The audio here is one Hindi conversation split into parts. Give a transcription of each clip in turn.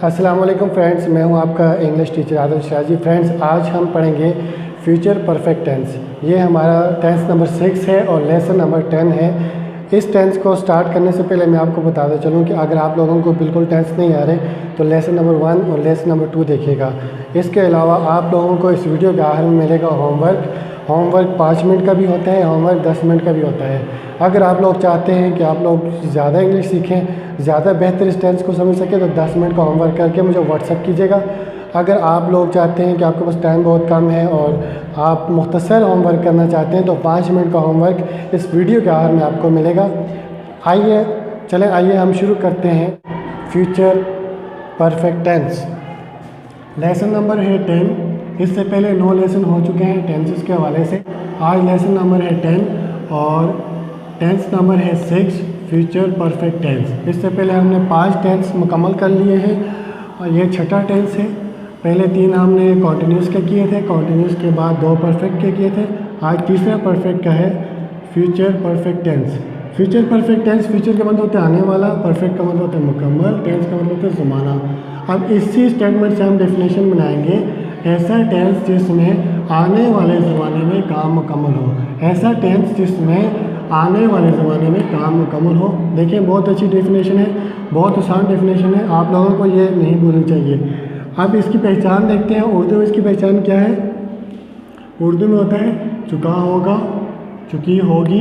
अस्सलाम वालेकुम फ्रेंड्स, मैं हूं आपका English teacher Adil Shah ji. Friends, आज हम पढ़ेंगे फ्यूचर परफेक्ट टेंस। ये हमारा टेंस नंबर 6 है और लेसन नंबर 10 है। इस टेंस को स्टार्ट करने से पहले मैं आपको बताता चलूँ कि अगर आप लोगों को बिल्कुल टेंस नहीं आ रहे तो लेसन नंबर 1 और लेसन नंबर 2 देखिएगा। इसके अलावा आप लोगों को इस वीडियो के आखिर में मिलेगा होमवर्क 5 मिनट का भी होता है, होमवर्क 10 मिनट का भी होता है। अगर आप लोग चाहते हैं कि आप लोग ज़्यादा इंग्लिश सीखें, ज़्यादा बेहतर इस टेंस को समझ सकें, तो 10 मिनट का होमवर्क करके मुझे व्हाट्सअप कीजिएगा। अगर आप लोग चाहते हैं कि आपके पास टाइम बहुत कम है और आप मुख्तसर होमवर्क करना चाहते हैं तो 5 मिनट का होमवर्क इस वीडियो के आखिर में आपको मिलेगा। आइए हम शुरू करते हैं फ्यूचर परफेक्ट टेंस। लेसन नंबर है 10। इससे पहले 9 लेसन हो चुके हैं टेंसेस के हवाले से। आज लेसन नंबर है 10 और टेंस नंबर है 6 फ्यूचर परफेक्ट टेंस। इससे पहले हमने 5 टेंस मुकम्मल कर लिए हैं और ये छठा टेंस है। पहले 3 हमने कॉन्टीन्यूस के किए थे, कॉन्टीन्यूस के बाद 2 परफेक्ट के किए थे। आज तीसरा परफेक्ट का है future perfect tense. Future perfect tense, future का मतलब होता है आने वाला, परफेक्ट का मतलब होता है मुकम्मल, टेंस का मतलब होता है ज़माना। अब इसी स्टेटमेंट से हम डेफिनेशन बनाएंगे, ऐसा टेंस जिसमें आने वाले ज़माने में काम मुकम्मल हो। ऐसा टेंस जिसमें आने वाले ज़माने में काम मुकम्मल हो। देखिए, बहुत अच्छी डेफिनेशन है, बहुत आसान डेफिनेशन है, आप लोगों को ये नहीं भूलनी चाहिए। अब इसकी पहचान देखते हैं। उर्दू में इसकी पहचान क्या है? उर्दू में होता है चुका होगा, चुकी होगी,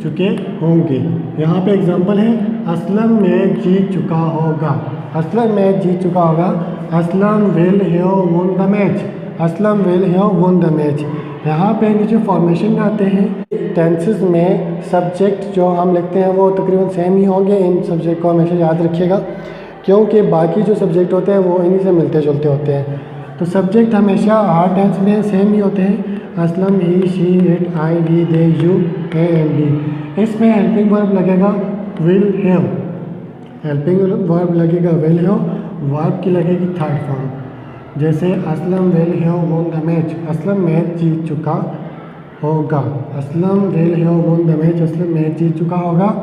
चुके होंगे। यहाँ पे एग्जांपल है, असलम मैच जीत चुका होगा। असलम मैच जीत चुका होगा। Aslam will have won the match. Aslam will have won the match. यहाँ पे नीचे फॉर्मेशन आते हैं। टेंसेस में सब्जेक्ट जो हम लिखते हैं वो तकरीबन सेम ही होंगे। इन सब्जेक्ट को हमेशा याद रखिएगा क्योंकि बाकी जो सब्जेक्ट होते हैं वो इन्हीं से मिलते जुलते होते हैं। तो सब्जेक्ट हमेशा हर टेंस में सेम ही होते हैं। Aslam, he, she, it, I, we, they, you, A and B. इसमें हेल्पिंग वर्ब लगेगा विल हैव। हेल्पिंग वर्ब लगेगा विल हैव। वर्ब की लगेगी थर्ड फॉर्म। जैसे Aslam will have won the match. Aslam match जीत चुका होगा। Aslam will have won the match. Aslam match जीत चुका होगा।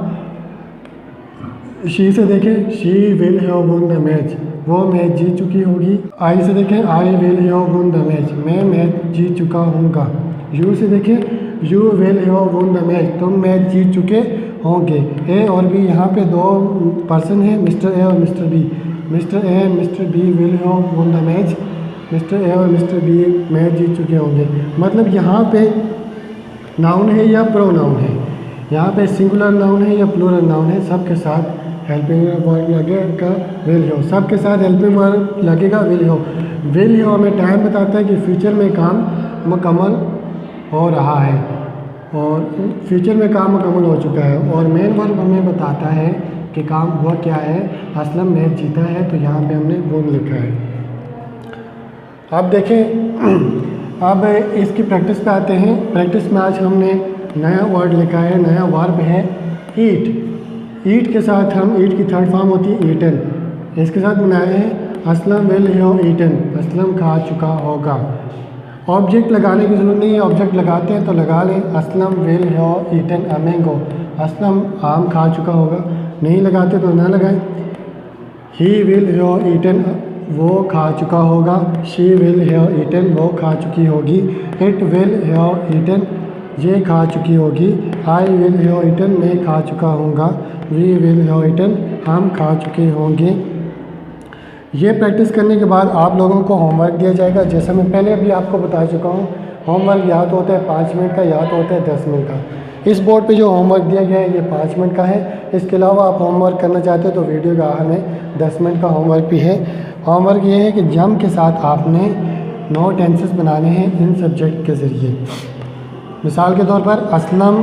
शी से देखें, she will have won the match. वो मैच जीत चुकी होगी। आई से देखें, I will have won the match. मैं मैच जीत चुका हूँगा। यू से देखें, you will have won the match. तुम मैच जीत चुके होंगे। ए और बी, यहाँ पे 2 पर्सन हैं, मिस्टर ए और mister B. Mister A and mister B will have won the match. Mister A और मिस्टर बी मैच जीत चुके होंगे। मतलब यहाँ पे नाउन है या प्रोनाउन है, यहाँ पे सिंगुलर नाउन है या प्लूरल नाउन है, सबके साथ हेल्पिंग वर्ब लगेगा विल हैव। सबके साथ हेल्पिंग वर्ब लगेगा विल हैव। विल हैव हमें टाइम बताता है कि फ्यूचर में काम मुकम्मल हो रहा है और फ्यूचर में काम मुकम्मल हो चुका है। और मेन वर्ब हमें बताता है कि काम हुआ क्या है। असलम मैच जीता है, तो यहाँ पे हमने वो लिखा है। अब देखें, अब इसकी प्रैक्टिस पे आते हैं। प्रैक्टिस में आज हमने नया वर्ड लिखा है, नया वर्ब है ईट। ईट के साथ हम, ईट की थर्ड फॉर्म होती है ईटन। इसके साथ बनाए हैं Aslam will have eaten. Aslam खा चुका होगा। ऑब्जेक्ट लगाने की ज़रूरत नहीं है, ऑब्जेक्ट लगाते हैं तो लगा लें। Aslam will have eaten a mango. Aslam आम खा चुका होगा। नहीं लगाते तो ना लगाएं। ही विल हैव ईटन, वो खा चुका होगा। शी विल हैव ईटन, वो खा चुकी होगी। इट विल हैव ईटन, ये खा चुकी होगी। आई विल हैव ईटन, मैं खा चुका हूँगा। वी विल हैव ईटन, हम खा चुके होंगे। ये प्रैक्टिस करने के बाद आप लोगों को होमवर्क दिया जाएगा। जैसा मैं पहले भी आपको बता चुका हूँ, होमवर्क या तो होता है 5 मिनट का या तो होता है 10 मिनट का। इस बोर्ड पे जो होमवर्क दिया गया है ये 5 मिनट का है। इसके अलावा आप होमवर्क करना चाहते हो तो वीडियो के आखिर में 10 मिनट का होमवर्क भी है। होमवर्क ये है कि जम के साथ आपने 9 टेंसेस बनाने हैं इन सब्जेक्ट के ज़रिए। मिसाल के तौर पर Aslam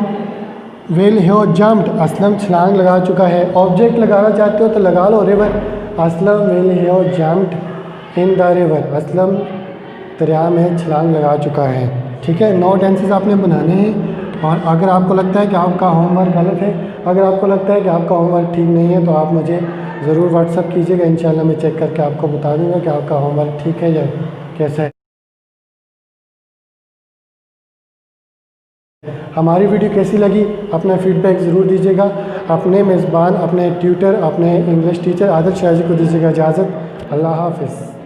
will have jumped. Aslam छलांग लगा चुका है। ऑब्जेक्ट लगाना चाहते हो तो लगा लो river. Aslam will have jumped in the river. Aslam दरिया में छलांग लगा चुका है। ठीक है, 9 टेंसेस आपने बनाने हैं। और अगर आपको लगता है कि आपका होमवर्क गलत है, अगर आपको लगता है कि आपका होमवर्क ठीक नहीं है, तो आप मुझे ज़रूर व्हाट्सअप कीजिएगा। इंशाल्लाह मैं चेक करके आपको बता दूँगा कि आपका होमवर्क ठीक है या कैसा है। हमारी वीडियो कैसी लगी अपना फीडबैक ज़रूर दीजिएगा। अपने मेज़बान, अपने ट्यूटर, अपने इंग्लिश टीचर आदिल शाह जी को दीजिएगा इजाज़त। अल्लाह हाफिज़।